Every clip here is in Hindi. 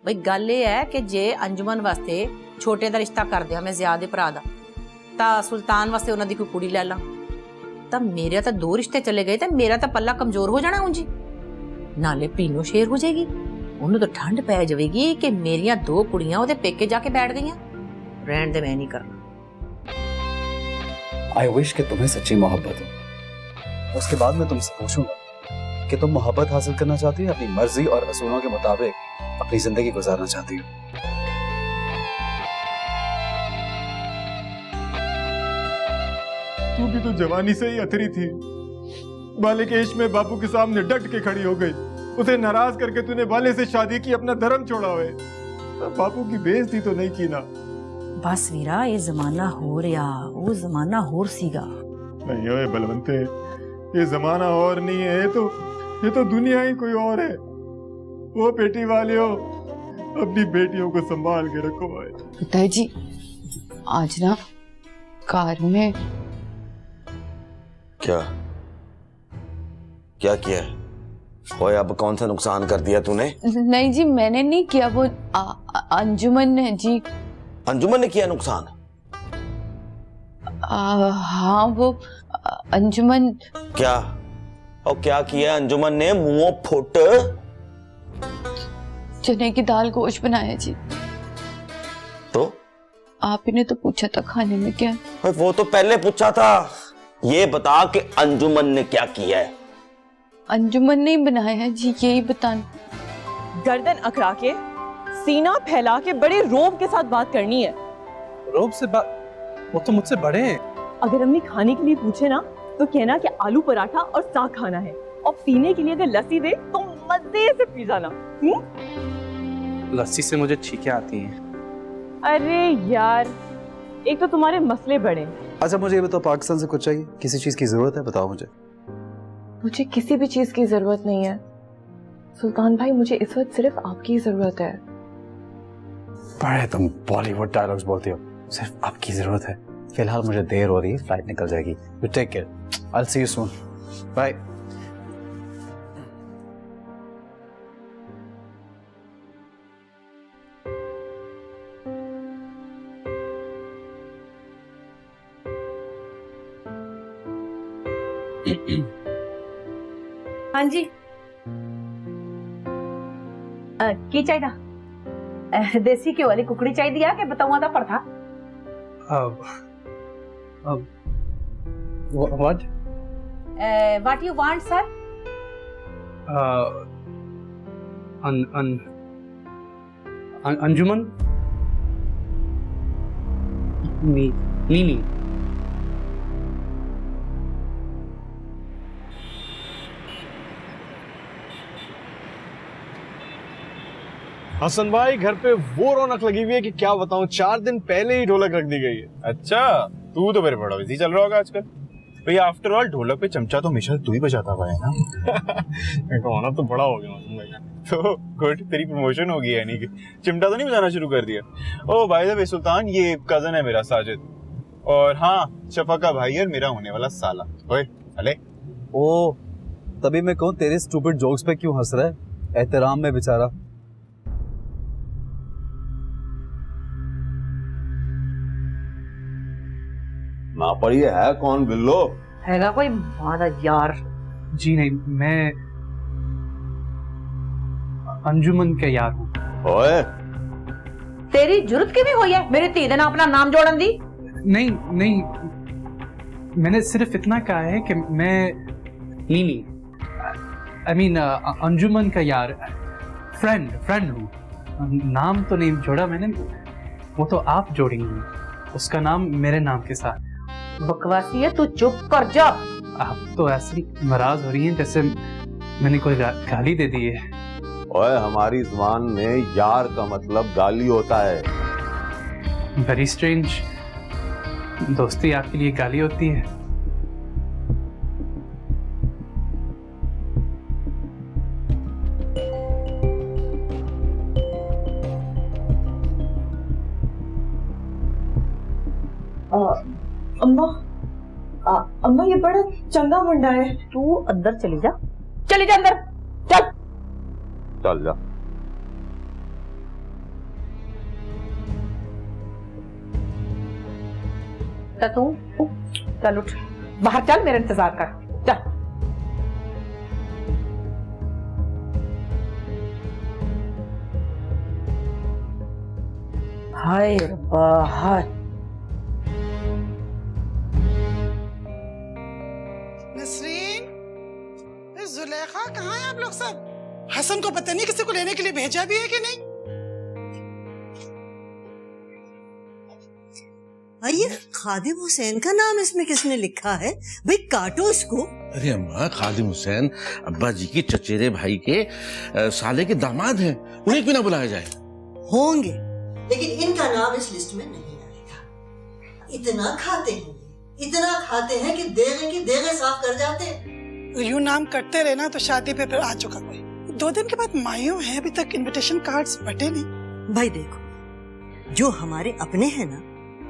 भाई गल ये है कि जे अंजुमन वास्ते छोटे दा रिश्ता कर दिया मैं ज़ियाद दे भरा दा तां सुल्तान वास्ते उन्हां दी कोई कुड़ी लै ला तां मेरे तां 2 रिश्ते चले गए तां मेरा तां पल्ला कमजोर हो जाना उंजी नाले पीनो शेर हो जाएगी उन्हें तो ठंड पै जाएगी कि मेरियां 2 कुड़ियां ओदे पेके जाके बैठ गईयां रहन दे मैं नहीं करना। आई विश कि तुम्हें सच्ची मोहब्बत हो उसके बाद मैं तुमसे पूछूंगा कि तुम मोहब्बत हासिल करना चाहती हो अपनी मर्जी और असूलों के मुताबिक अपनी जिंदगी गुजारना चाहती हो। तू भी तो जवानी से ही अथरी थी बाले के इश्क में बापू के सामने डट के खड़ी हो गई उसे नाराज करके तूने बाले से शादी की अपना धर्म छोड़ा हुए बापू की बेइज्जती तो नहीं की ना। बस वीरा ये जमाना हो रहा वो जमाना होर सीगा नहीं ओए बलवंते ये जमाना और नहीं है ये तो दुनिया ही कोई और है। वो बेटी वाले हो अपनी बेटियों को संभाल के रखो भाई। पिताजी आज ना कार में क्या क्या किया है? ओए अब कौन सा नुकसान कर दिया तूने? नहीं जी मैंने नहीं किया वो अंजुमन ने जी। अंजुमन ने किया नुकसान? हाँ वो अंजुमन। क्या और क्या किया अंजुमन ने? मुंह फुट चने की दाल गोश्त बनाया जी। तो आप ही ने तो पूछा था खाने में क्या। वो तो पहले पूछा था ये बता कि अंजुमन ने क्या किया है? अंजुमन ने ही बनाया है जी यही बताना। गर्दन अकड़ा के सीना फैला के बड़े रोब के साथ बात करनी है। रोब से बात? वो तो मुझसे बड़े हैं। अगर अम्मी खाने के लिए पूछे ना तो कहना कि आलू पराठा और साग खाना है और पीने के लिए अगर लस्सी दे तो मजे से पी जाना। लस्सी से मुझे छींकें आती हैं। अरे यार एक तो तुम्हारे मसले बड़े। अच्छा मुझे ये बताओ पाकिस्तान से कुछ चाहिए? किसी चीज की जरूरत है? बताओ मुझे। मुझे किसी भी चीज की जरूरत नहीं है सुल्तान भाई मुझे इस वक्त सिर्फ आपकी जरूरत है। बड़े तुम बॉलीवुड डायलॉग्स बोलते हो। सिर्फ आपकी जरूरत है। फिलहाल मुझे देर हो रही है फ्लाइट निकल जाएगी। You take care I will see you soon bye. हाँ जी की चाहिए? देसी घ्यो वाली कुकड़ी चाहिए है कि बताऊं दा भरथा? What what you want sir? Anjuman नी हसन भाई घर पे वो रौनक लगी हुई है कि क्या बताऊं 4 दिन पहले ही ढोलक रख दी गई है। अच्छा तू तो मेरे बड़ा बिजी चल रहा होगा आजकल। भैया आफ्टर ऑल ढोलक पे चमचा तो हमेशा तू ही बजाता हुआ है ना। गाना तो बड़ा हो गया हसन भाई। तो गुड तेरी प्रमोशन होगी यानी कि चिमटा तो नहीं बजाना शुरू कर दिया? ओ भाई साहब सुल्तान ये कजन है मेरा साजिद और हाँ शफा का भाई और मेरा होने वाला साला। ओए अले ओ तभी मैं कहूँ तेरे स्टूपिड जोक्स पे क्यों हंस रहा है? एहतराम में बेचारा। ना पर ये है कौन बिल्लो? हैगा कोई मादा यार? जी नहीं मैं अंजुमन का यार हूँ। ओए तेरी जुर्रत किवें होई है मेरे धी दे नाल अपना नाम जोड़न दी? नहीं नहीं मैंने सिर्फ इतना कहा है कि मैं नीनी आई मीन अंजुमन का यार फ्रेंड हूँ। नाम तो नहीं जोड़ा मैंने वो तो आप जोड़ेंगी उसका नाम मेरे नाम के साथ। बकवासी है तू चुप कर जा। आप तो ऐसी नाराज हो रही हैं जैसे मैंने कोई गाली दे दी है। ओए हमारी जुबान में यार का मतलब गाली होता है। वेरी स्ट्रेंज दोस्ती आपके लिए गाली होती है? अम्मा ये बड़ा चंगा मुंडा है। तू अंदर चली जा अंदर चल। चल जा। तो तू चल उठ बाहर चल, मेरा इंतजार कर चल। हाय रब्बा हाय। नसरीन, जुलेखा कहाँ है आप लोग सब? हसन को पता नहीं किसी को लेने के लिए भेजा भी है कि नहीं? ये खादिम हुसैन का नाम इसमें किसने लिखा है? भाई काटो इसको। अरे अम्मा, खादिम हुसैन अब्बा जी की चचेरे भाई के साले के दामाद हैं, उन्हें क्यों ना बुलाया जाए? होंगे, लेकिन इनका नाम इस लिस्ट में नहीं आएगा। इतना खाते हैं, इतना खाते हैं कि देगे की देगे साफ कर जाते हैं। यूं नाम करते रहे ना तो शादी पे फिर आ चुका कोई। 2 दिन के बाद मायूं है, अभी तक इनविटेशन कार्ड्स बटे नहीं। भाई देखो, जो हमारे अपने हैं ना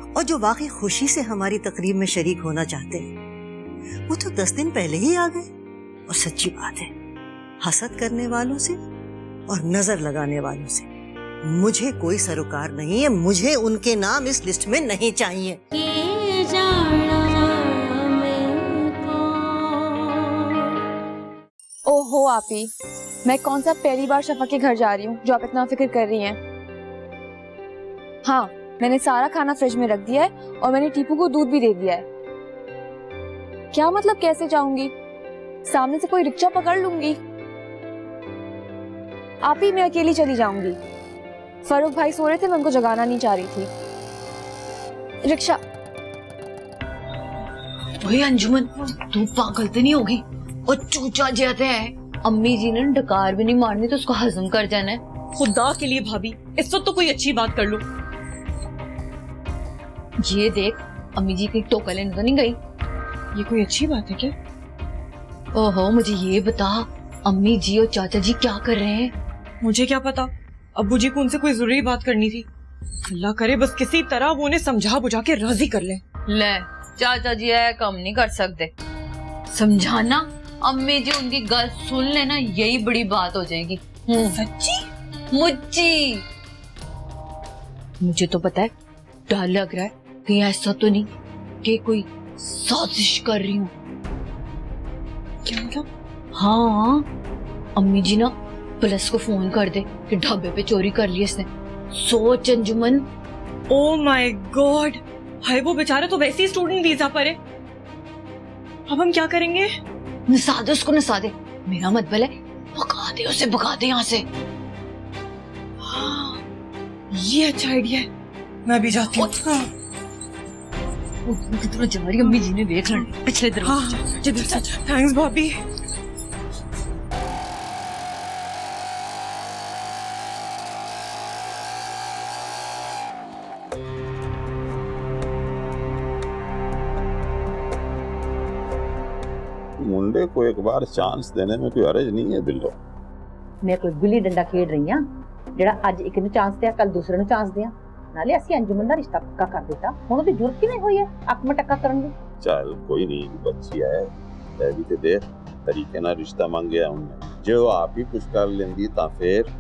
और जो वाकई खुशी से हमारी तकरीब में शरीक होना चाहते हैं, वो तो 10 दिन पहले ही आ गए। और सच्ची बात है, हसद करने वालों से और नजर लगाने वालों से मुझे कोई सरोकार नहीं है। मुझे उनके नाम इस लिस्ट में नहीं चाहिए। ओहो आपी, मैं कौन सा पहली बार शफा के घर जा रही हूँ जो आप इतना फिक्र कर रही हैं। हाँ, मैंने सारा खाना फ्रिज में रख दिया है और मैंने टीपू को दूध भी दे दिया है। क्या मतलब कैसे जाऊंगी? सामने से कोई रिक्शा पकड़ लूंगी। आप ही मैं अकेली चली जाऊंगी। फरूक भाई सो रहे थे, मैं उनको जगाना नहीं चाह रही थी। रिक्शा। ओए अंजुमन, तू पागल तो नहीं होगी? और चूचा जाते हैं, अम्मी जी ने डकार भी नहीं मारनी तो उसको हजम कर जाना है। खुदा के लिए भाभी, इस वक्त तो कोई अच्छी बात कर लो। ये देख, अम्मी जी की टोका लेने तो नहीं गई? ये कोई अच्छी बात है क्या? ओहो, मुझे ये बता, अम्मी जी और चाचा जी क्या कर रहे हैं? मुझे क्या पता, अब्बू जी को उनसे कोई जरूरी बात करनी थी। अल्लाह करे बस किसी तरह वो उन्हें समझा बुझा के राजी कर ले। ले, चाचा जी है कम नहीं कर सकते। समझाना, अम्मी जी उनकी गल सुन लेना, यही बड़ी बात हो जाएगी। सच्ची? मुझे तो पता है, डर लग रहा है कहीं ऐसा तो नहीं कि कोई साजिश कर रही हूँ। क्या मतलब? हाँ, अम्मी जी ना पुलिस को फोन कर दे कि ढाबे पे चोरी कर ली इसने। सोच अंजुमन। ओ माय गॉड, हाय वो बेचारा तो वैसे ही स्टूडेंट वीजा पर है। अब हम क्या करेंगे? नसा दे उसको, नसा दे। मेरा मतलब है भगा दे उसे, भगा दे यहाँ से। हाँ, ये अच्छा आइडिया है। मैं भी जाती हूँ। कितना जा रही अम्मी जी ने देख लेना पिछले दरवाजे। थैंक्स भाभी। मुंडे को एक बार चांस देने में कोई हर्ज नहीं है बिल्लो। मैं कोई गुल्ली डंडा खेड रही हां, जेड़ा अज एक नु चांस दिया कल दूसरे नु चांस दिया। नाले असि अंजुमन दा रिश्ता पक्का कर देता, हुण ओदी जरूरत ही नहीं हुई है अक में टक्का करन दी। चल कोई नहीं, बच्ची है, ए भी ते देख तरीके ना रिश्ता मांगे उन्हें, जो आप ही कुछ कर लेंदी ता फिर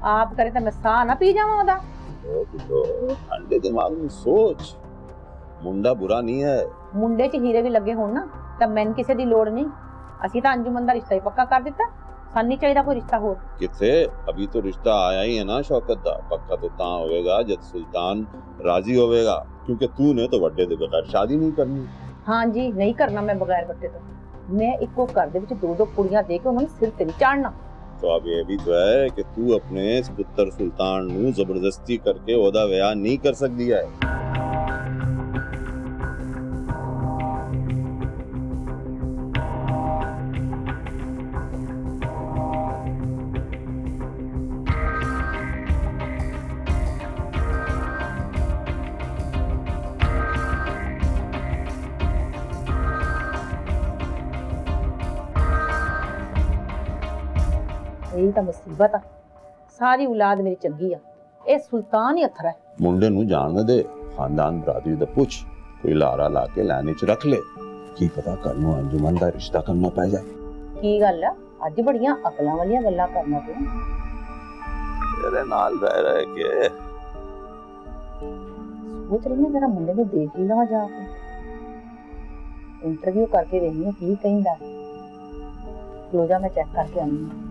आप करे तो मैं सा ना पी जावां ओदा। ओ बिल्लो, ठंडे दिमाग में सोच, मुंडा बुरा नहीं है। मुंडे च हीरे भी लगे होण ना तां मैन किसे दी लोड़ नहीं। असि तां अंजुमन दा रिश्ता ही पक्का कर दिता, सन नहीं चाहिए कोई रिश्ता होर। किथे अभी तो रिश्ता आया ही है ना शौकत दा, पक्का तो तां होवेगा जब सुल्तान राजी होवेगा, क्योंकि तू ने तो वड्डे दे बगैर शादी नहीं करनी। हाँ जी, नहीं करना मैं बगैर बट्टे तो। मैं इको घर दे विच 2-2 कुड़ियां दे के उन्होंने सिर ते नहीं चाड़ना। तो अब ये भी तो है कि तू अपने पुत्र सुल्तान नू जबरदस्ती करके ओदा व्याह नहीं कर सकती है। यही तो मुसीबत आ, सारी औलाद मेरी चंगी आ, ए सुल्तान ही अथरा है। मुंडे नू जान दे, खानदान बरादरी दा पुछ, कोई लारा ला के लाने च रख ले, की पता कल नू अंजुमन दा रिश्ता करना पै जाए। की गल है, अज बड़ियां अकलां वालियां गल्लां करना पिया। तेरे नाल रह के सोच रही हूँ जरा मुंडे को देख ही लवा जाके इंटरव्यू करके देखनी है की कहिंदा क्लोजा मैं चेक करके आनी हूँ।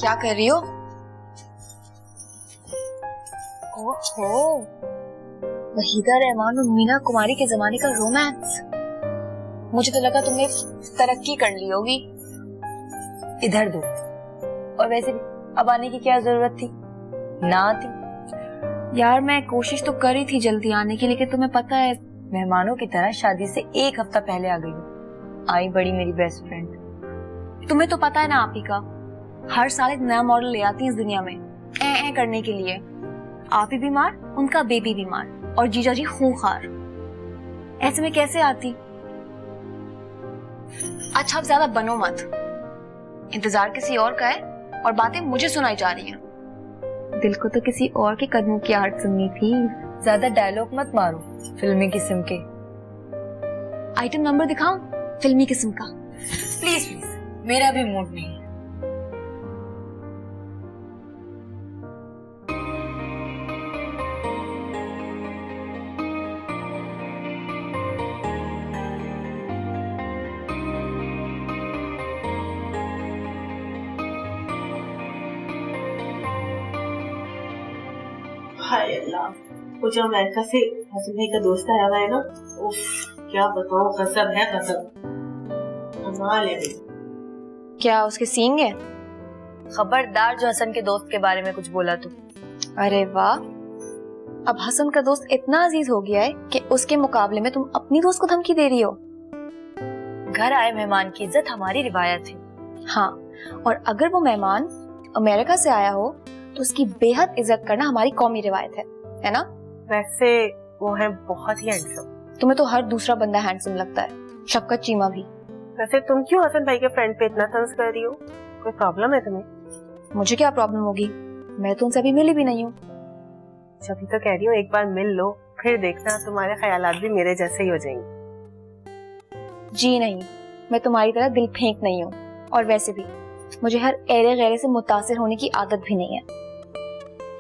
क्या कर रही हो? ओहो, वहीदा रहमान और मीना कुमारी के जमाने का रोमांस। मुझे तो लगा तुमने तरक्की कर ली होगी। इधर दो। और वैसे भी अब आने की क्या जरूरत थी, ना आती। यार मैं कोशिश तो कर रही थी जल्दी आने की, लेकिन तुम्हें पता है मेहमानों की तरह शादी से 1 हफ्ता पहले आ गई हूँ। आई बड़ी मेरी बेस्ट फ्रेंड। तुम्हें तो पता है ना आप ही का, हर साल एक नया मॉडल ले आती है इस दुनिया में ए करने के लिए। आप ही बीमार, उनका बेबी बीमार और जीजा जी खूंखार। ऐसे में कैसे आती? अच्छा अब ज्यादा बनो मत, इंतजार किसी और का है और बातें मुझे सुनाई जा रही हैं। दिल को तो किसी और के कदमों की आहट सुननी थी। ज्यादा डायलॉग मत मारो फिल्मी किस्म के। आइटम नंबर दिखाऊं फिल्मी किस्म का? प्लीज प्लीज, मेरा भी मूड नहीं। हाय अल्लाह, वो जो अमेरिका से हसन भाई का दोस्त आया हुआ है ना, उफ क्या बताऊं, गजब है गजब, कमाल है। क्या उसके सींग है? खबरदार जो हसन के दोस्त के बारे में कुछ बोला तू। अरे वाह, अब हसन का दोस्त इतना अजीज हो गया है कि उसके मुकाबले में तुम अपनी दोस्त को धमकी दे रही हो। घर आए मेहमान की इज्जत हमारी रिवायत है। हाँ, और अगर वो मेहमान अमेरिका से आया हो तो उसकी बेहद इज्जत करना हमारी कौमी रिवायत है ना? वैसे वो है बहुत ही हैंडसम। तुम्हें तो हर दूसरा बंदा हैंडसम लगता है, शफकत चीमा भी। वैसे तुम क्यों हसन भाई के फ्रेंड पे इतना तंज कर रही हो? कोई प्रॉब्लम है तुम्हें? मुझे क्या प्रॉब्लम होगी, मैं तो उनसे अभी मिली भी नहीं हूँ। जब तो कह रही हूँ एक बार मिल लो, फिर देखना तुम्हारे ख्यालात भी मेरे जैसे ही हो जाएंगे। जी नहीं, मैं तुम्हारी तरह दिल फेंक नहीं हूँ, और वैसे भी मुझे हर एरे गैरे से मुतासिर होने की आदत भी नहीं है।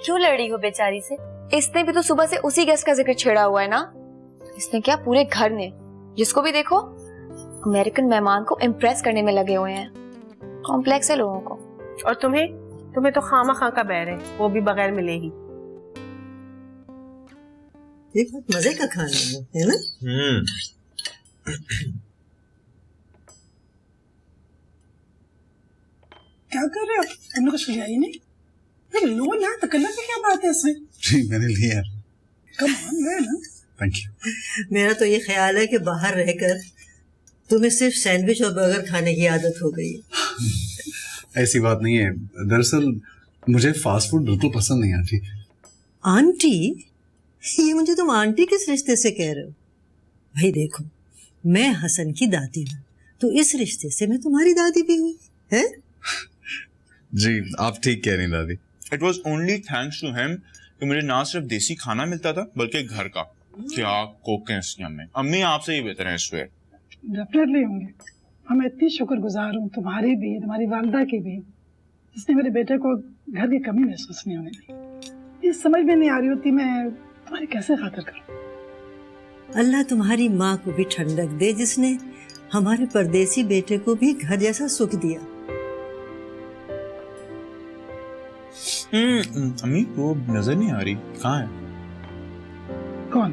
क्यों लड़ी हो बेचारी से? इसने भी तो सुबह से उसी गेस्ट का जिक्र छेड़ा हुआ है ना। इसने क्या, पूरे घर ने, जिसको भी देखो अमेरिकन मेहमान को इम्प्रेस करने में लगे हुए हैं। कॉम्प्लेक्स है लोगों को। और तुम्हें तो खामा खा का बैर है, वो भी बगैर मिले ही। ये बहुत मजे का खाना है ना? क्या कर रहे हो? तुमने कुछ लिया ही नहीं? लो ना, तकल्लुफ़ की क्या बात है इसमें? जी मैंने लिया। कम ऑन ले ना। Thank you. मेरा तो ये ख्याल है कि बाहर रहकर तुम्हें सिर्फ सैंडविच और बर्गर खाने की आदत हो गई है। ऐसी बात नहीं है, दरअसल मुझे फास्ट फूड बिल्कुल पसंद नहीं आती। आंटी? ये मुझे तुम आंटी किस रिश्ते से कह रहे हो? भाई देखो, मैं हसन की दादी हूँ, तो इस रिश्ते से मैं तुम्हारी दादी भी हूँ, है? जी आप ठीक कह रही हैं दादी। It was only thanks to him कि मुझे ना सिर्फ देसी खाना मिलता था बल्कि घर का। क्या कोक हैं में। अम्मी आपसे ही बेहतर है इस वे। डेफिनेटली होंगे। मैं इतनी शुक्रगुजार हूँ तुम्हारी भी, तुम्हारी वालदा की भी, जिसने मेरे बेटे को घर की कमी महसूस नहीं होने दी। ये समझ में नहीं आ रही होती मैं तुम्हारी कैसे खातिर करूँ। अल्लाह तुम्हारी माँ को भी ठंडक दे, जिसने हमारे परदेसी बेटे को भी घर जैसा सुख दिया। अम्मी वो नजर नहीं आ रही, कहाँ है? कौन?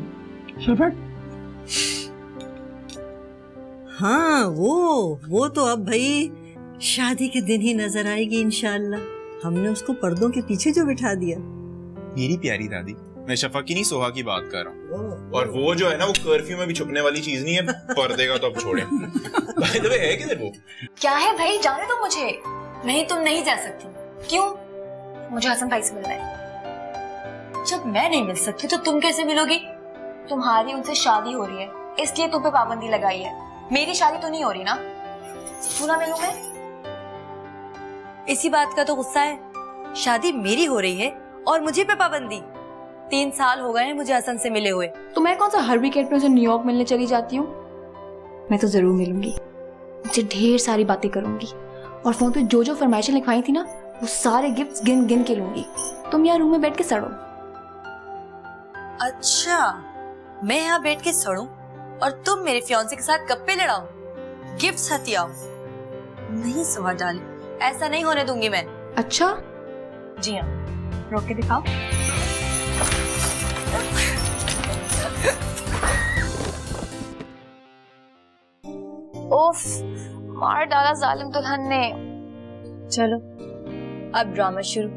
शफक? हाँ वो तो अब भाई शादी के दिन ही नजर आएगी इंशाअल्लाह। हमने उसको पर्दों के पीछे जो बिठा दिया। मेरी प्यारी दादी, मैं शफा की नहीं सोहा की बात कर रहा हूँ। और वो जो है ना, वो कर्फ्यू में भी छुपने वाली चीज नहीं है, पर्दे का तो अब छोड़े। बाय द वे है किधर वो? क्या है भाई, जाने दो मुझे। नहीं, तुम नहीं जा सकती। क्यों? मुझे हसन भाई से मिलना है। जब मैं नहीं मिल सकती तो तुम कैसे मिलोगी? तुम्हारी उनसे शादी हो रही है, इसलिए तुम पे पाबंदी लगाई है। मेरी शादी तो नहीं हो रही ना, तू ना मिलूं मैं? इसी बात का तो गुस्सा है। शादी मेरी हो रही है और मुझे पे पाबंदी। 3 साल हो गए हैं मुझे हसन से मिले हुए। तो मैं कौन सा हर वीकेंड में उसे न्यूयॉर्क मिलने चली जाती हूँ? मैं तो जरूर मिलूंगी, मुझे ढेर सारी बातें करूंगी और फोन पे जो जो फरमाइशें लिखवाई थी ना वो सारे गिफ्ट्स गिन गिन के लूंगी। तुम यहाँ रूम में बैठ के सड़ो। अच्छा, मैं यहाँ बैठ के सड़ूं और तुम मेरे फियांसे के साथ गप्पे लड़ाओ, गिफ्ट्स हथियाओ? नहीं सुहा डाली, ऐसा नहीं होने दूंगी मैं। अच्छा जी हाँ, रोक के दिखाओ। ओफ, मार डाला जालिम दुल्हन ने। चलो अब ड्रामा शुरू।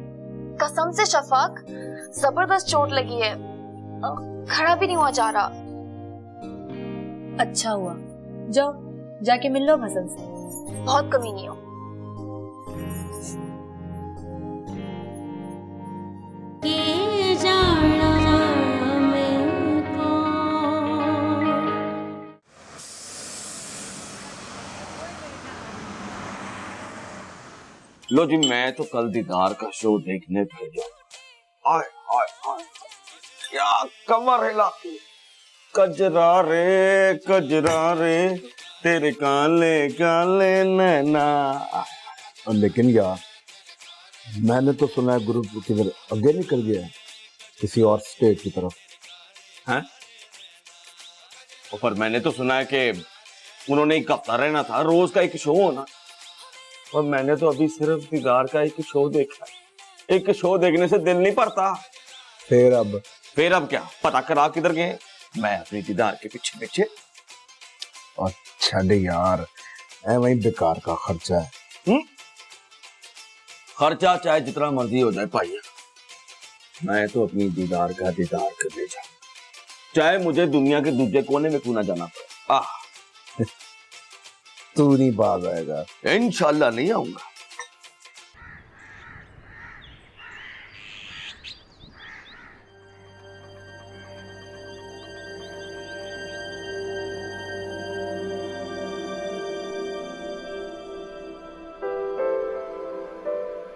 कसम से शफाक, जबरदस्त चोट लगी है, खड़ा भी नहीं हुआ जा रहा। अच्छा हुआ, जाओ जाके मिल लो हसन से। बहुत कमीनी हो। लो जी, मैं तो कल दीदार का शो देखने भेजा। आय आय आय, क्या कमर हिलाती। कजरा रे तेरे काले काले नैना। लेकिन यार, मैंने तो सुना है गुरु किधर आगे निकल गया है किसी और स्टेट की तरफ। हैं? पर मैंने तो सुना है कि उन्होंने एक हफ्ता रहना था, रोज का एक शो होना। और मैंने तो अभी सिर्फ दीदार का एक शो देखा है। एक शो देखने से दिल नहीं भरता। फिर अब क्या पता करा किधर गए? मैं अपनी दीदार के पीछे पीछे। अच्छा दे यार, वही बेकार का खर्चा है। खर्चा चाहे जितना मर्जी हो जाए भाई, मैं तो अपनी दीदार का दीदार करने जाऊं, चाहे मुझे दुनिया के दूसरे कोने में क्यों ना जाना पड़े। तू नहीं बाज आएगा? इंशाल्लाह नहीं आऊंगा।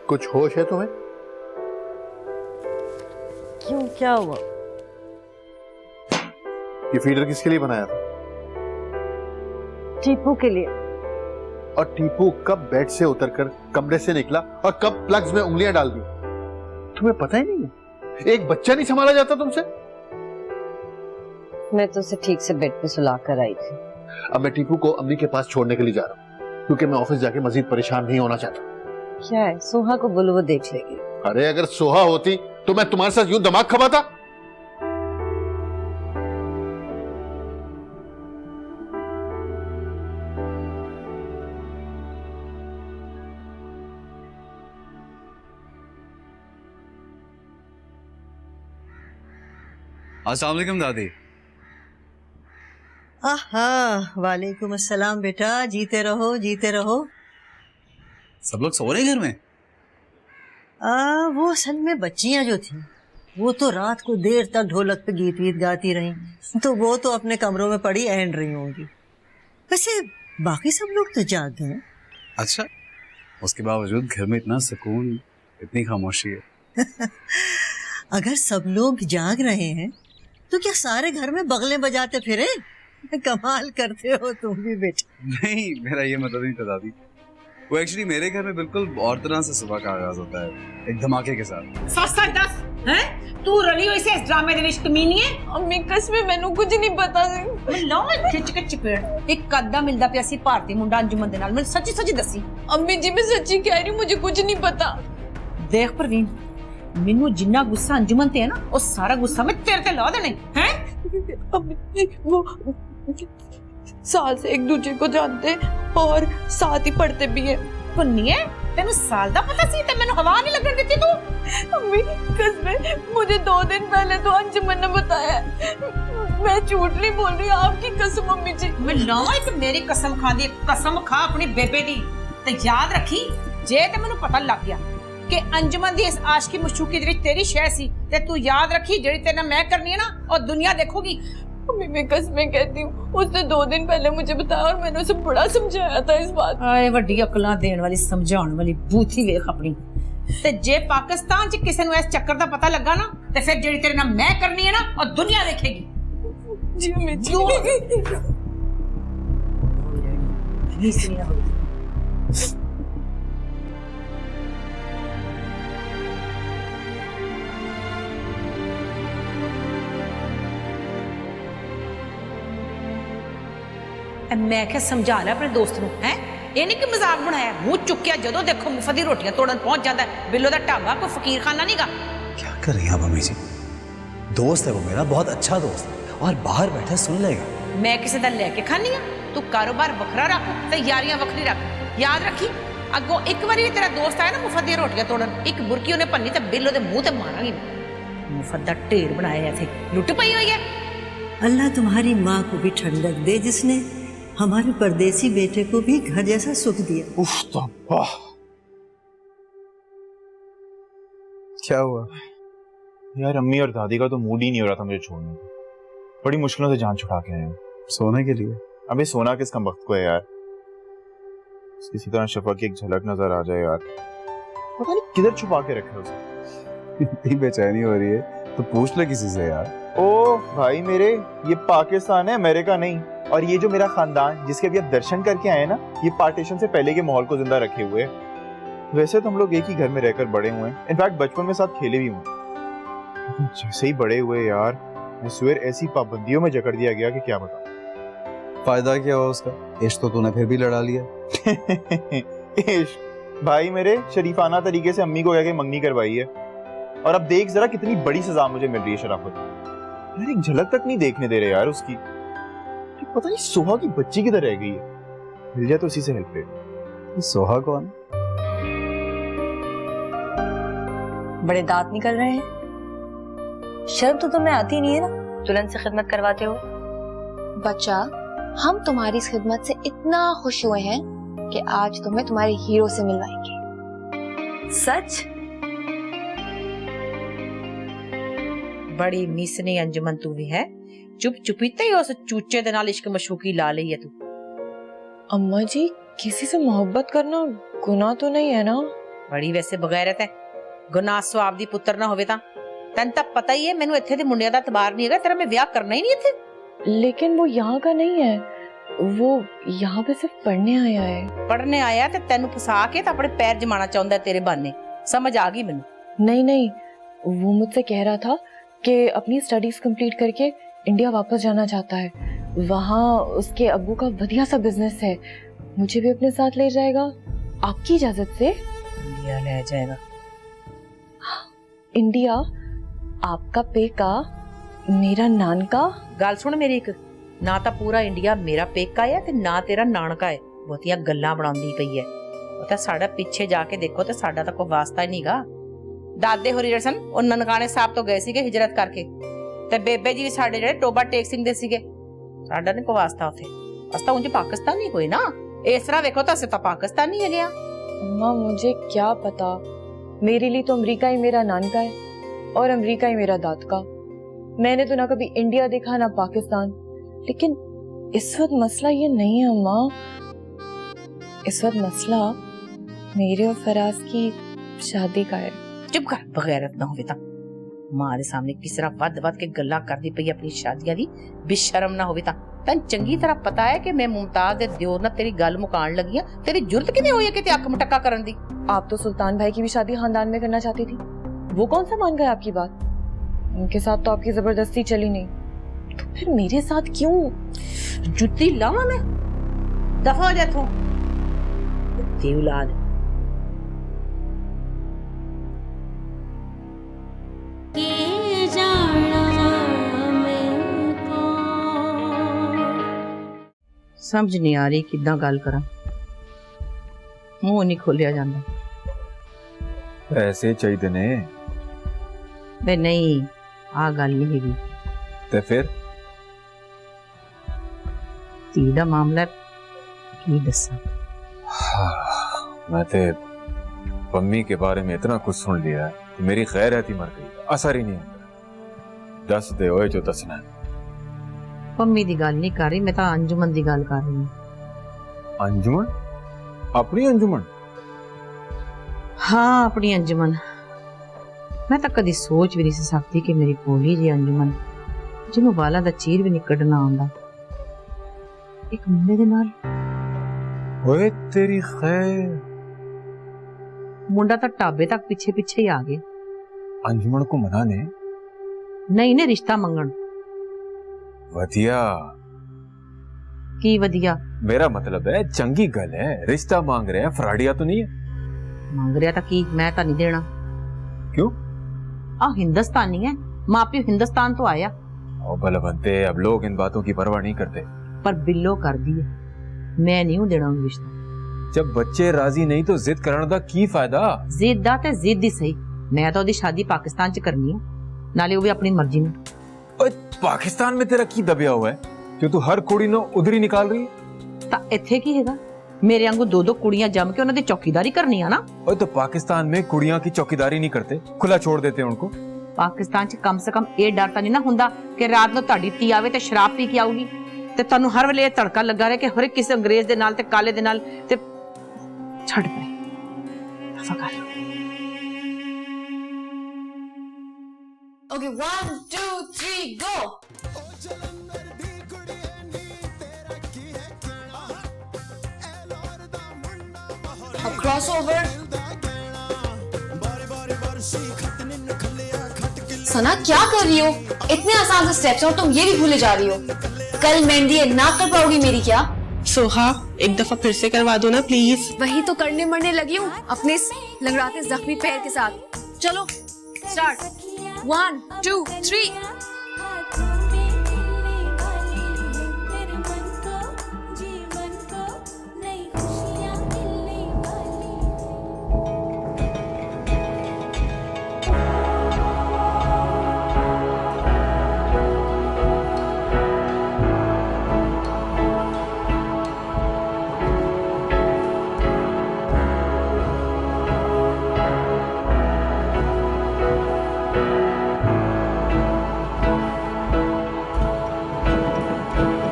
कुछ होश है तुम्हें? क्यों, क्या हुआ? ये फीडर किसके लिए बनाया था? टीपू के लिए। और टीपू कब बेड से उतरकर कमरे से निकला और कब प्लग्स में उंगलियां डाल दी? तुम्हें पता ही नहीं है? एक बच्चा नहीं संभाला जाता तुमसे? मैं तो उसे ठीक से बेड पे सुला कर आई थी। अब मैं टीपू को अम्मी के पास छोड़ने के लिए जा रहा हूँ, क्योंकि मैं ऑफिस जाके मजीद परेशान नहीं होना चाहता। क्या है, सोहा को बोलो, वो देख लेगी। अरे अगर सोहा होती तो मैं तुम्हारे साथ यूं दिमाग खपाता? अस्सलाम वालेकुम दादी। वालेकुम अस्सलाम बेटा, जीते रहो जीते रहो। सब लोग सो रहे घर में? वो असल में बच्चियां जो थी वो तो रात को देर तक ढोलक पे गीत वीत गाती रही, तो वो तो अपने कमरों में पड़ी एंड रही होंगी। वैसे बाकी सब लोग तो जाग गए। अच्छा, उसके बावजूद घर में इतना सुकून, इतनी खामोशी है। अगर सब लोग जाग रहे हैं तो क्या सारे घर में बगलें बजाते फिरे? कमाल करते हो तुम भी बेटा। नहीं, मेरा ये मतलब नहीं था दादी। वो एक्चुअली मेरे घर में बिल्कुल और तरह से सुबह का आगाज होता है, एक धमाके के साथ। सच दस हैं? तू रली हुई से इस ड्रामे दे विच कमीनी है? अम्मी कसम मैनू कुछ नहीं पता सी। लो खिच के चपेड़ एक कद्दा मिलदा पिया सी भारती मुंडा अंजुमन दे नाल। मैं सच्ची सच्ची दसी। अम्मी जी मैं सच्ची कह रही हूँ, मुझे कुछ नहीं पता। देख परवीन, मेनू जिन्ना गुस्सा अंजुमन ते है ना, वो सारा गुस्सा मैं तेरे ते ला देने हैं। अम्मी वो साल से एक दूसरे को जानते और साथ ही पढ़ते भी है। पुन्निए तेनू साल दा पता सी ते मैनू हवा नहीं लगन देती तू। अम्मी कसम मुझे 2 दिन पहले तो अंजुमन ने बताया। मैं झूठ नहीं बोल रही, आपकी कसम अम्मी जी। मैं लावा एक मेरी कसम खा दी, कसम खा अपनी बेबे दी। ते याद रखी, जे ते मैनू पता लग गया कि अंजुमन दी इस आशिकी मशूकी दे विच तेरी शय सी, ते तू याद रखी जेड़ी तेरे नाल मैं करनी है ना, और दुनिया देखोगी। मम्मी मैं कसमें कहती हूँ, उसने 2 दिन पहले मुझे बताया और मैंने उसे बड़ा समझाया था इस बात। आए वड्डी अकलां देण वाली समझाउण वाली बूथी वेख अपनी। ते जे पाकिस्तान च किसी नूं इस चक्कर दा पता लगा ना ते फिर जेड़ी तेरे नाल मैं करनी है ना और दुनिया देखेगी। जी अम्मी जी। मैं क्या समझा लिया अपने दोस्त नूं है, ये नहीं कि मजाक बनाया। मुंह चुक्या जदों देखो मुफ्त दी रोटियां तोड़न पहुंच जाता है। बिल्लो दा ढाबा कोई फकीर खाना नहीं गा। क्या कर रही हैं आप अम्मी जी? दोस्त है वो मेरा, बहुत अच्छा दोस्त है, और बाहर बैठा सुन लेगा। मैं किसी दा लेके खानी आ? तू कारोबार वखरा रख ते यारियां वखरी रख। याद रखी अगों एक बारी भी तेरा दोस्त आया ना मुफ्त दी रोटियां तोड़न, एक बुरकी उन्हें भन्नी ते बिल्लो दे मुंह ते मारांगी। मुफ्त दा ढेर बनाया थे, लुट पई हुई है। अल्लाह तुम्हारी माँ को भी ठंडक दे जिसने हमारे परदेसी बेटे को भी घर जैसा सुख दिया। उफ तब्बा। क्या हुआ यार? अम्मी और दादी का तो मूड ही नहीं हो रहा था मुझे छोड़ने का। बड़ी मुश्किलों से जान छुड़ा के आए हैं। सोने के लिए? अबे सोना किस कम वक्त को है यार। किसी तरह शफा की एक झलक नजर आ जाए यार। पता नहीं किधर छुपा के रखे उसे। इतनी बेचैनी हो रही है तो पूछ ले किसी से यार। ओ भाई मेरे, ये पाकिस्तान है, अमेरिका नहीं। और ये जो मेरा खानदान जिसके अभी आप दर्शन करके आए ना, ये पार्टीशन से पहले के माहौल को जिंदा रखे हुए है। वैसे तो हम लोग एक ही घर में रहकर बड़े हुए हैं, इनफैक्ट बचपन में साथ खेले भी हुए। जैसे ही बड़े हुए यार, मैं स्वेर ऐसी पाबंदियों में जकड़ दिया गया कि क्या बताऊं। फायदा क्या हुआ उसका? इश्क तो तूने फिर भी लड़ा लिया। इश्क भाई मेरे, शरीफाना तरीके से अम्मी को कह के मंगनी करवाई है। और अब देख जरा कितनी बड़ी सजा मुझे मिल रही है शराफत। यार एक झलक तक नहीं देखने दे रहे यार उसकी। पता नहीं सोहा की बच्ची किधर रह गई है। मिल जाए तो उसी से हेल्प ले। सोहा कौन? बड़े दांत निकल रहे हैं। शर्म तो तुम्हें आती नहीं है ना, दुल्हन से खिदमत करवाते हो। बच्चा, हम तुम्हारी इस खिदमत से इतना खुश हुए हैं कि आज तुम्हें तुम्हारे हीरो से मिलवाएंगे। सच? बड़ी मीसनी अंजुमन तू भी है। चुप चुपीते ही उस चूचे दे नाल इश्क मशूकी ला ली है तू। अम्मा जी, किसी से मोहब्बत करना गुनाह तो नहीं है ना? बड़ी वैसे बगैरत है। गुनाह स्वाब दी पुत्र ना होवे तां तैन तां पता ही है मैनू इत्थे दे मुंडियां दा इतबार नहीं हैगा। तेरा मैं ब्याह करना ही नहीं इत्थे। लेकिन वो यहाँ का नहीं है, वो यहाँ पे सिर्फ पढ़ने आया है। पढ़ने आया ते तेनू फसा के ते अपने पैर जमाना चाहुंदा है तेरे बहाने। समझ आ गई मैनू। नहीं नहीं, वो मुझसे कह रहा था कि अपनी स्टडीज कंप्लीट करके इंडिया वापस जाना चाहता है। वहाँ उसके अब्बू का बढ़िया सा बिजनेस है, मुझे भी अपने साथ ले जाएगा आपकी इजाजत से। इंडिया ले जाएगा? इंडिया आपका पेका, मेरा नान का। गल सुन मेरी एक, ना तो पूरा इंडिया मेरा पेका है ते ना तेरा नानका है। बहुतियां गल्लां बनाउंदी पई है। पता साडा पीछे जाके देखो ते साडा तो कोई वास्ता ही नहींगा। दादे होरी ਜਿਹੜੇ ਸਨ ਉਹ ਨਨਕਾਣੇ ਸਾਹਿਬ ਤੋਂ ਗਏ ਸੀਗੇ ਹਿਜਰਤ ਕਰਕੇ ਤੇ ਬੇਬੇ ਜੀ ਵੀ ਸਾਡੇ ਜਿਹੜੇ ਟੋਬਾ ਟੇਕ ਸਿੰਘ ਦੇ ਸੀਗੇ। ਸਾਡਾ ਨਹੀਂ ਕੋਈ ਵਾਸਤਾ ਉੱਥੇ। ਅਸਤਾ ਉਂਝ ਪਾਕਿਸਤਾਨੀ ਕੋਈ ਨਾ। ਇਸ ਤਰ੍ਹਾਂ ਵੇਖੋ ਤਾਂ ਅਸੀਂ ਤਾਂ ਪਾਕਿस्तानी है गया। अम्मा मुझे क्या पता, मेरे लिए तो अमेरिका ही मेरा नान का है और अमेरिका ही मेरा दाद का। मैंने तो ना कभी इंडिया देखा ना पाकिस्तान। लेकिन इस वक्त मसला ये नहीं है अम्मा, इस वक्त मसला मेरे और फराज की शादी का है। चुप कर, बगैरत ना होवे तां। मां दे सामने किस तरह वध के गल्लां करदी पई अपनी शादियां दी। बेशरम ना होवे तां। तैन चंगी तरह पता है कि मैं मुमताज दे दियोर नाल तेरी गल मुकान लगी हां। तेरी जुर्त किवें होई है कि ते अक मटक्का करन दी? आप तो सुल्तान भाई की भी शादी खानदान में करना चाहती थी, वो कौन सा मान गया आपकी बात? उनके साथ तो आपकी जबरदस्ती चली नहीं, तो फिर मेरे साथ क्यों? जुत्ती लावां मैं? दफा हो जा तू ते औलाद। समझ नहीं आ रही किद्दां गल करा। मुंह नहीं खोलिया जांदा। पैसे चाहिए ने? वे नहीं, आ गल नहीं हैगी। ते फिर धी दा मामला की दसा। मैं ते पम्मी के बारे में इतना कुछ सुन लिया है कि मेरी गैरत ही मर गई, असर ही नहीं होता। दस दे ओए जो दसना है। ਪੰਮੀ ਦੀ ਗੱਲ ਨਹੀਂ ਕਰ ਰਹੀ, ਮੈਂ ਤਾਂ ਅੰਜੁਮਨ ਦੀ ਗੱਲ ਕਰ ਰਹੀ ਹਾਂ। अंजुमन? अपनी अंजुमन? ਹਾਂ, ਆਪਣੀ ਅੰਜੁਮਨ। ਮੈਂ ਤਾਂ ਕਦੀ ਸੋਚ ਵੀ ਨਹੀਂ ਸੀ ਸਕਦੀ ਕਿ ਮੇਰੀ ਭੋਲੀ ਜੀ ਅੰਜੁਮਨ, ਜਿਹਨੂੰ ਵਾਲਾਂ ਦਾ ਚੀਰ ਵੀ ਨਹੀਂ ਕੱਢਣਾ ਆਉਂਦਾ, ਇੱਕ ਮੁੰਡੇ ਦੇ ਨਾਲ। ओए तेरी खैर। ਮੁੰਡਾ ਤਾਂ ਢਾਬੇ ਤੱਕ ਪਿੱਛੇ ਪਿੱਛੇ ਹੀ ਆ ਗਏ। अंजुमन को मनाने? ਨਹੀਂ ਨੇ ਰਿਸ਼ਤਾ ਮੰਗਣ। वधिया। ਕੀ ਵਧੀਆ? मेरा मतलब है चंगी गल है, रिश्ता मांग रहे हैं, फ्राडिया तो नहीं है? ਮੰਗ ਰਿਹਾ ਤਾਂ ਕੀ, ਮੈਂ ਤਾਂ ਨਹੀਂ ਦੇਣਾ। क्यों? ਆ ਹਿੰਦੁਸਤਾਨੀ ਹੈ, ਮਾਂ ਪਿਓ ਹਿੰਦੁਸਤਾਨ ਤੋਂ ਆਇਆ। ओ बलवंते, अब लोग इन बातों की परवाह नहीं करते। पर बिल्लो कर दी है, मैं नहीं हूं देना रिश्ता। जब बच्चे राजी नहीं तो जिद करने दा की फायदा? जिद दा ते जिद ही सही, मैं तो ओदी शादी पाकिस्तान च करनी है, नाले वो भी अपनी मर्जी में। ओए पाकिस्तान में तेरा की दबिया हुआ है जो तू हर कुड़ी नो उधर ही निकाल रही है? ता इत्थे की हैगा, मेरे वांगू दो दो कुड़ियां जम के उन्हां दी चौकीदारी करनी है ना। ओए तो पाकिस्तान में कुड़ियां की चौकीदारी नहीं करते, खुला छोड़ देते हैं उनको। पाकिस्तान च कम से कम ये डर तां नहीं ना हुंदा कि रात नु तुहाडी धी आवे ते शराब पी के आऊगी ते तुहानू हर वेले तड़का लगा रहे कि हर एक किसी अंग्रेज दे नाल ते काले दे नाल ते छड़ पे दफा कर। ओके 1 2 3 गो। अब क्रॉस ओवर। सना क्या कर रही हो? इतने आसान से स्टेप्स और तुम ये भी भूले जा रही हो। कल मेहंदी ना कर पाओगी मेरी क्या? सोहा, एक दफा फिर से करवा दो ना प्लीज। वही तो करने मरने लगी हूँ अपने इस लंगड़ाते जख्मी पैर के साथ। चलो स्टार्ट 1 2 3।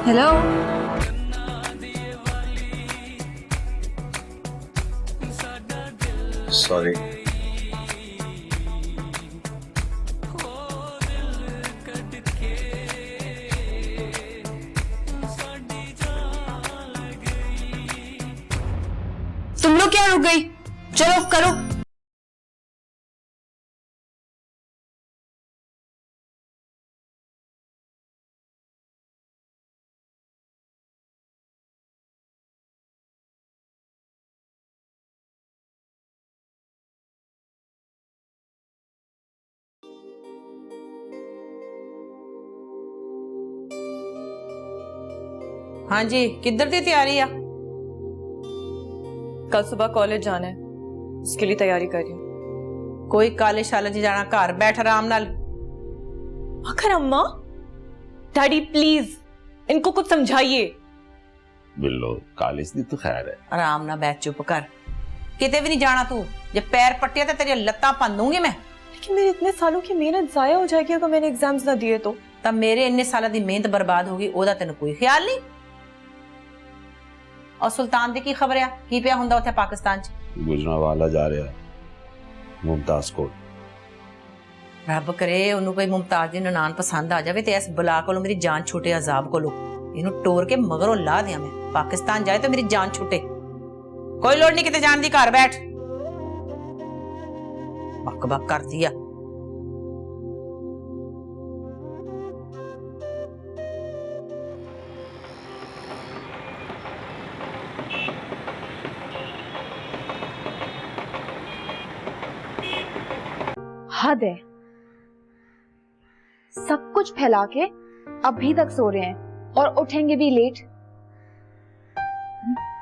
हेलो। सॉरी। तुम लोग क्या रुक गई? चलो करो। हाँ जी, किधर दी तैयारी आ? कल सुबह कॉलेज जाना है, उसके लिए तैयारी कर रही हूँ। कोई काले शाले जी जाना, घर बैठ आराम नाल। आखिर अम्मा, डैडी प्लीज इनको कुछ समझाइए। बिल्लो कालिस दी तो खैर है। आराम ना बैठ, चुप कर। किते भी नहीं जाना तू, जब पैर पट्टिया तो तेरी लत्तां भन दूंगी मैं। लेकिन मेरे इतने सालों की मेहनत जाया हो जाएगी अगर मैंने एग्जाम्स ना दिए तो। तब मेरे इन्ने साल दी मेहनत बर्बाद होगी, ओदा तेन कोई ख्याल नहीं। और सुल्तान दी की खबर है, की पिया हुंदा उत्थे पाकिस्तान च? गुजरावाला जा रहा है मुमताज को। रब करे उन्होंने कोई मुमताज दी ननान पसंद आ जाए तो इस बला को मेरी जान छूटे, अजाब को इनू टोर के मगरों ला दिया मैं। पाकिस्तान जाए तो मेरी जान छूटे, कोई लोड़ नहीं किते जान दी, घर बैठ। बक बक कर दिया। हद है, सब कुछ फैला के अभी तक सो रहे हैं और उठेंगे भी लेट।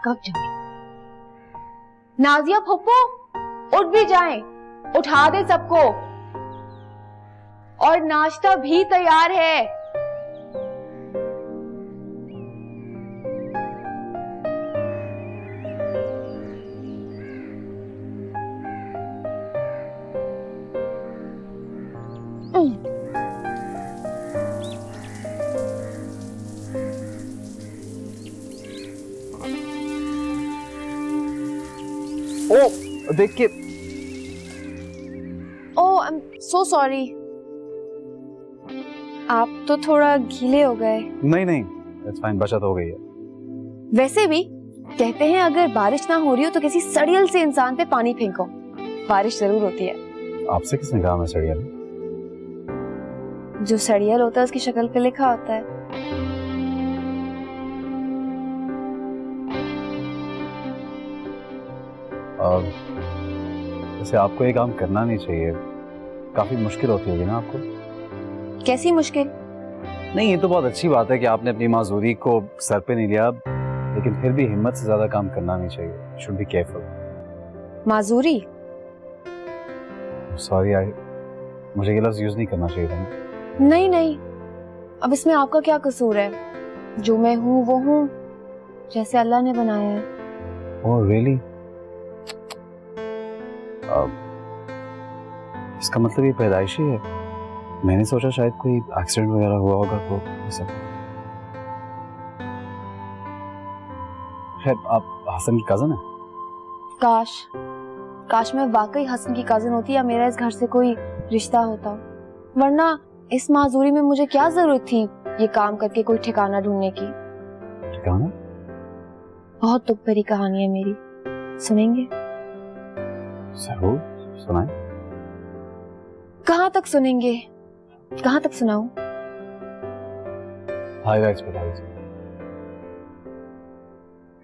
कब जाएंगे? नाजिया फुप्पू उठ भी जाएं, उठा दे सबको। और नाश्ता भी तैयार है। ओ देख के ओह आई एम सो सॉरी। आप तो थोड़ा गीले हो गए। नहीं नहीं, इट्स फाइन, बचत हो गई है। वैसे भी कहते हैं अगर बारिश ना हो रही हो तो किसी सड़ियल से इंसान पे पानी फेंको, बारिश जरूर होती है। आपसे किसने कहा मैं सड़ियल? जो सड़ियल होता है उसकी शक्ल पे लिखा होता है। वैसे आपको ये काम करना नहीं चाहिए, काफी मुश्किल होती होगी ना आपको? कैसी मुश्किल? नहीं, ये तो बहुत अच्छी बात है कि आपने अपनी माजूरी को सर पे नहीं लिया, लेकिन फिर भी हिम्मत से ज्यादा काम करना नहीं चाहिए। Should be careful. माजूरी? सॉरी, मुझे ये लफ्ज यूज नहीं करना चाहिए था। नहीं नहीं, अब इसमें आपका क्या कसूर है? जो मैं हूँ वो हूँ, जैसे अल्लाह ने बनाया है। Oh really? इसका मतलब ये पैदाइशी है? मैंने सोचा शायद कोई एक्सीडेंट वगैरह हुआ होगा तो ऐसा। खैर, आप हसन की कजन है? काश मैं वाकई हसन की कजन होती या मेरा इस घर से कोई रिश्ता होता, वरना इस माजूरी में मुझे क्या जरूरत थी ये काम करके कोई ठिकाना ढूंढने की। ठिकाना? बहुत दुख भरी कहानी है मेरी, सुनेंगे? जरूर, सुनाएं। कहाँ तक सुनेंगे? कहाँ तक सुनाऊं? हाइलाइट्स बताइए।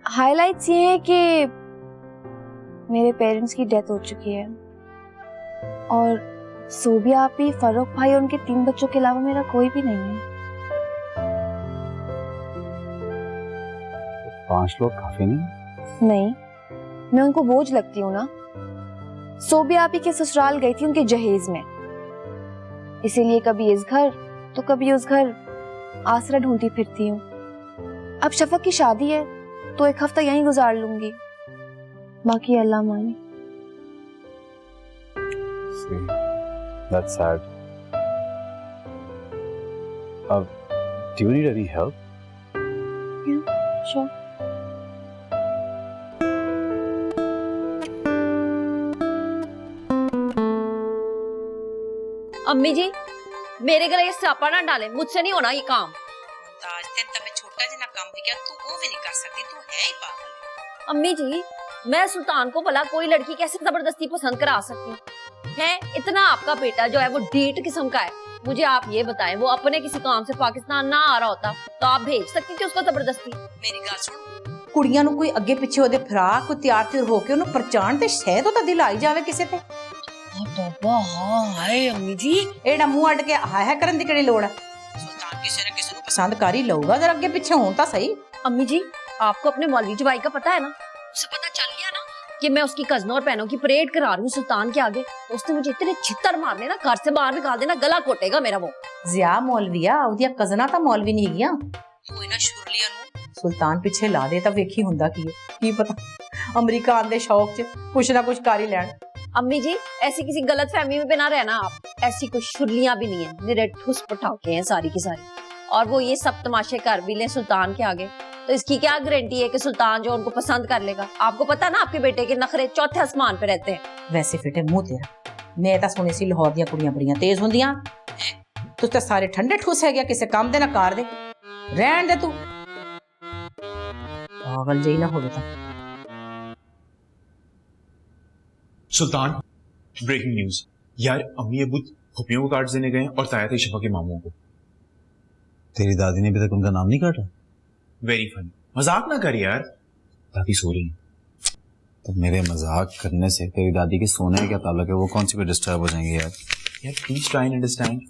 हाइलाइट्स ये है कि मेरे पेरेंट्स की डेथ हो चुकी है और सोबिया आपी, फरूक भाई और उनके 3 बच्चों के अलावा मेरा कोई भी नहीं है। 5 लोग काफी नहीं? नहीं, मैं उनको बोझ लगती हूँ ना। सोबिया आपी के ससुराल गई थी उनके जहेज में, इसीलिए कभी इस घर तो कभी उस घर आसरा ढूंढती फिरती हूँ। अब शफक की शादी है तो 1 हफ्ता यहीं गुजार लूंगी, बाकी अल्लाह माने। That's sad. Do you need any help? Yeah, sure. अम्मी जी, मेरे गले ये स्यापा ना डाले, मुझसे नहीं होना ये काम। आज दिन तक मैं छोटा जना काम भी किया, तू वो भी नहीं कर सकती, तू है ही पागल। अम्मी जी, मैं सुल्तान को भला कोई लड़की कैसे जबरदस्ती पसंद करा सकती है? इतना आपका बेटा जो है वो ढीठ किस्म का है। मुझे आप ये बताएं, वो अपने किसी काम से पाकिस्तान ना आ रहा होता तो आप भेज सकती थी उसको जबरदस्ती? मेरी गल सुन, कुड़ियां नू कोई अगे पिछे ओदे फिराक कोई तैयार त्यूर होके उन्हें परचान ते शहद तो दिल आई जावे किसे ते। हाय अम्मी जी, एड़ा मुंह अड़ के हाय करन दी केड़ी लोड़ है? सुल्तान किसी न किसी को पसंद कर ही लऊगा, जरा अगे पीछे हों ता सही। अम्मी जी, आपको अपने मौलवी जवाई का पता है ना? उसे पता चल गया ना कि मैं उसकी कजनों और बहनों की परेड करा रही हूँ सुल्तान के आगे, तो उसने मुझे इतने छित्तर मारने ना, घर से बाहर निकाल देना, गला कोटेगा मेरा वो। जिया मौलविया ओदिया कजना ता मौलवी नहीं गया, तू इना शुरलिया नु सुल्तान पीछे ला दे ता वेखी हुंदा की पता अमेरिका आंदे शौक च कुछ ना कुछ कर ही लैन। अम्मी जी, ऐसी किसी गलत फहमी में बिना रहना आप, ऐसी कोई शुरलियां भी नहीं है, मेरे ठुस पटाखे हैं सारी की सारी। और वो ये सब तमाशे कर भी ले सुल्तान के आगे, तो इसकी क्या गारंटी है कि सुल्तान जो उनको पसंद कर लेगा? आपको पता ना आपके बेटे के नखरे चौथे आसमान पे रहते हैं। वैसे फिटे मुंह तेरा, मैं तां सुनी सी लाहौर दियां कुड़ियां बड़ियां तेज हुंदियां, तू तां सारे ठंडे ठुस है गया, किसे काम दे ना कार दे, रहन दे तू, पागल जई ना होवे तां। सुल्तान, ब्रेकिंग न्यूज यार, अम्मी अबू फुफियों को कार्ड देने गए और ताया थे शफा के मामों को। तेरी दादी ने अभी तक उनका नाम नहीं काटा? वेरी फनी, मजाक ना कर यार, दादी सो रही है। तो मेरे मजाक करने से तेरी दादी के सोने का क्या ताल्लुक है? वो कौन सी पे डिस्टर्ब हो जाएंगे यार? यार प्लीज ट्राई एंड अंडरस्टैंड।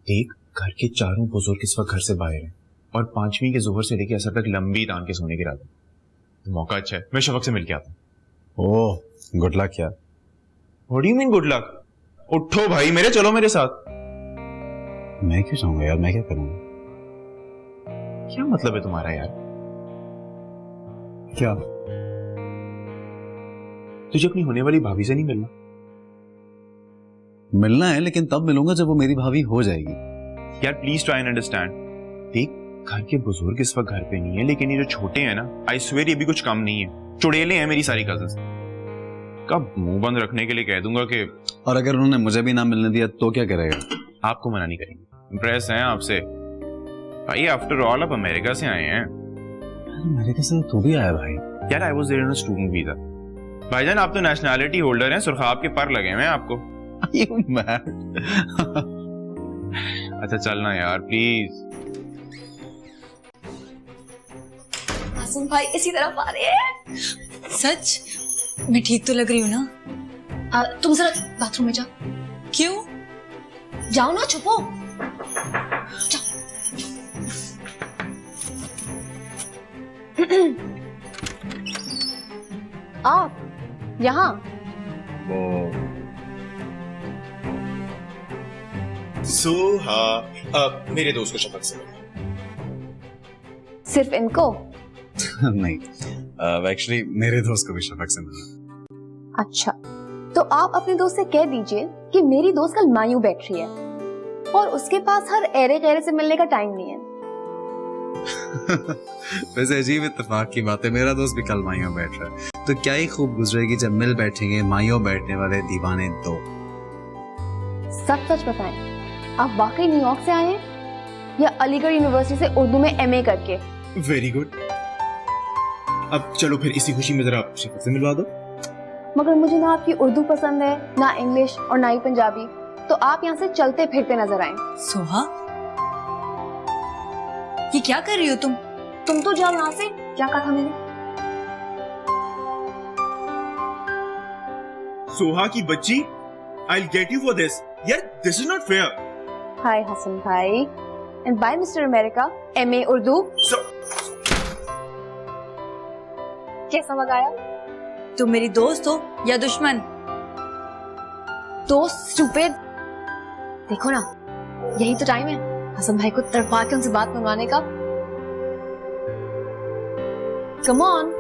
देख, घर के चारों बुजुर्ग इस वक्त घर से बाहर हैं और 5वीं के जोहर से लेकर असर तक लंबी तान के सोने की रात है, तो मौका अच्छा है, मैं शफक से मिल के आता हूँ। ओह गुड लक यार। What do you mean good luck? उठो भाई मेरे, चलो मेरे साथ। मैं क्यों जाऊंगा यार, मैं क्या करूंगा? क्या मतलब है तुम्हारा यार? क्या? तुझे अपनी होने वाली भाभी से नहीं मिलना? मिलना है, लेकिन तब मिलूंगा जब वो मेरी भाभी हो जाएगी। यार प्लीज ट्राई एंड अंडरस्टैंड। देख, घर के बुजुर्ग इस वक्त घर पे नहीं है, लेकिन ये जो छोटे हैं ना, आई स्वेयर ये भी कुछ कम नहीं है, चुड़ैले हैं मेरी सारी कजिन्स। उनका मुंह बंद रखने के लिए कह दूंगा कि और अगर उन्होंने मुझे भी ना मिलने दिया तो क्या करेगा? आपको मना नहीं करेंगे। इम्प्रेस हैं आपसे भाई, आफ्टर ऑल आप अमेरिका से आए हैं। अमेरिका से तू भी आया भाई? यार I was there on student visa. भाईजान आप तो नेशनैलिटी होल्डर हैं, सुरखाब के पर लगे हुए हैं आपको। You mad? अच्छा चलना यार प्लीज। हसन भाई इसी तरफ आ रहे हैं। सच? मैं ठीक तो लग रही हूँ ना? तुम जरा बाथरूम में जाओ। क्यों? जाओ ना, छुपो। आप यहाँ? मेरे दोस्त को शपथ से सिर्फ इनको? नहीं, एक्चुअली मेरे दोस्त को भी शफक से मिला। अच्छा, तो आप अपने दोस्त से कह दीजिए कि मेरी दोस्त कल मायूं बैठ रही है और उसके पास हर एरे गैरे से मिलने का टाइम नहीं है। वैसे अजीब इत्तेफाक की बात है, मेरा दोस्त भी कल मायूं बैठ रहा है, तो क्या ही खूब गुजरेगी जब मिल बैठेंगे मायूं बैठने वाले दीवाने दो। सच सच बताएं, आप वाकई न्यूयॉर्क से आए हैं या अलीगढ़ यूनिवर्सिटी से उर्दू में एमए करके? Very good. अब चलो फिर इसी खुशी में जरा आप शफक से मिलवा दो। मगर मुझे ना आपकी उर्दू पसंद है, ना इंग्लिश और ना ही पंजाबी, तो आप यहाँ से चलते फिरते नजर आए। सोहा, ये क्या कर रही हो तुम? तुम तो जाओ यहाँ से। क्या कहा था मैंने? सोहा की बच्ची, I'll get you for this. यार this is not fair. हाय हसन भाई, and bye Mr. America, MA Urdu. कैसा लगाया? तुम मेरी दोस्त हो या दुश्मन? दोस्त स्टूपिड। देखो ना, यही तो टाइम है हसन भाई को तड़पा के उनसे बात मनवाने का। Come on.